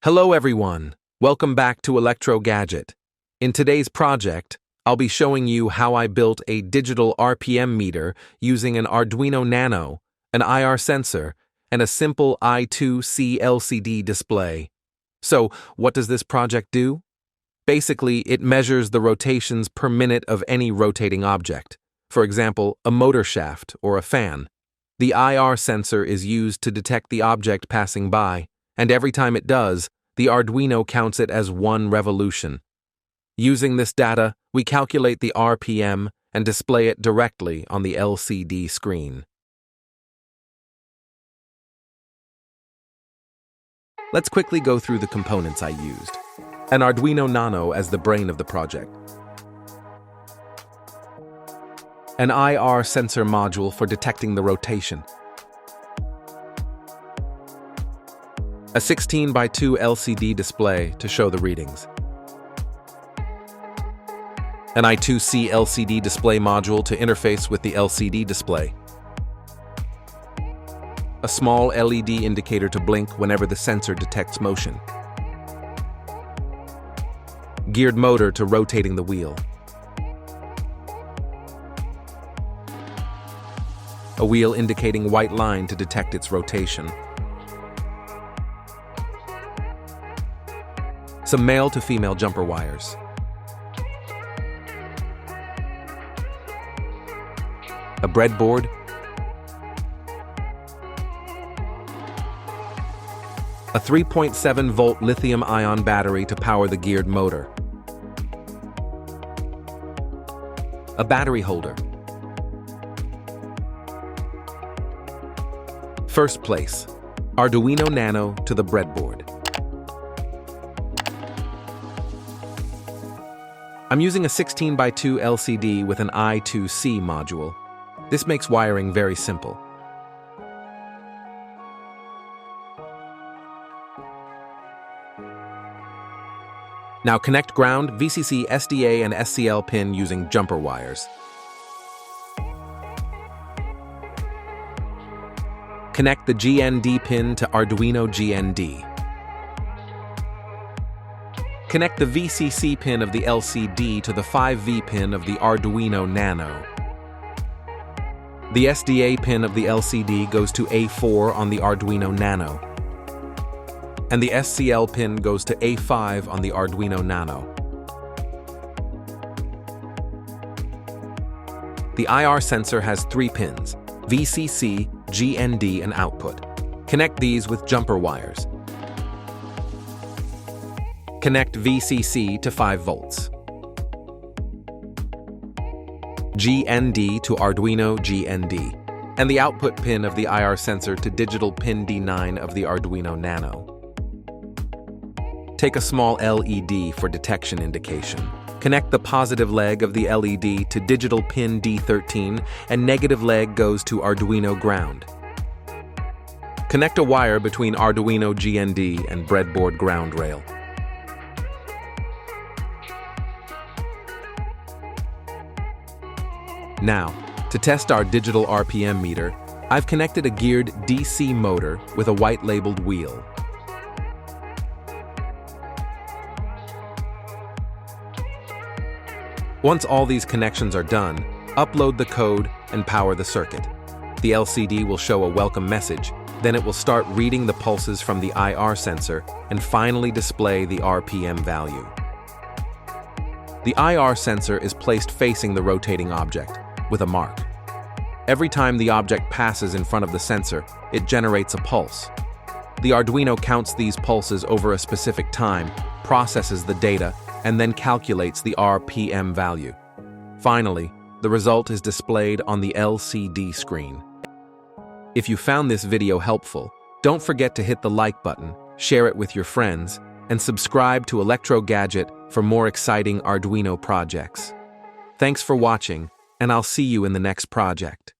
Hello everyone, welcome back to Electro Gadget. In today's project, I'll be showing you how I built a digital RPM meter using an Arduino Nano, an IR sensor, and a simple I2C LCD display. So, what does this project do? Basically, it measures the rotations per minute of any rotating object, for example, a motor shaft or a fan. The IR sensor is used to detect the object passing by, and every time it does, the Arduino counts it as one revolution. Using this data, we calculate the RPM and display it directly on the LCD screen. Let's quickly go through the components I used. An Arduino Nano as the brain of the project. An IR sensor module for detecting the rotation. A 16x2 LCD display to show the readings. An I2C LCD display module to interface with the LCD display. A small LED indicator to blink whenever the sensor detects motion. Geared motor to rotating the wheel. A wheel indicating white line to detect its rotation. Some male to female jumper wires. A breadboard. A 3.7-volt lithium-ion battery to power the geared motor. A battery holder. First place, Arduino Nano to the breadboard. I'm using a 16x2 LCD with an I2C module. This makes wiring very simple. Now connect ground, VCC, SDA, and SCL pin using jumper wires. Connect the GND pin to Arduino GND. Connect the VCC pin of the LCD to the 5V pin of the Arduino Nano. The SDA pin of the LCD goes to A4 on the Arduino Nano. And the SCL pin goes to A5 on the Arduino Nano. The IR sensor has 3 pins: VCC, GND, and output. Connect these with jumper wires. Connect VCC to 5 volts. GND to Arduino GND, and the output pin of the IR sensor to digital pin D9 of the Arduino Nano. Take a small LED for detection indication. Connect the positive leg of the LED to digital pin D13, and negative leg goes to Arduino ground. Connect a wire between Arduino GND and breadboard ground rail. Now, to test our digital RPM meter, I've connected a geared DC motor with a white labeled wheel. Once all these connections are done, upload the code and power the circuit. The LCD will show a welcome message, then it will start reading the pulses from the IR sensor and finally display the RPM value. The IR sensor is placed facing the rotating object, with a mark. Every time the object passes in front of the sensor, it generates a pulse. The Arduino counts these pulses over a specific time, processes the data, and then calculates the RPM value. Finally, the result is displayed on the LCD screen. If you found this video helpful, don't forget to hit the like button, share it with your friends, and subscribe to Electro Gadget for more exciting Arduino projects. Thanks for watching, and I'll see you in the next project.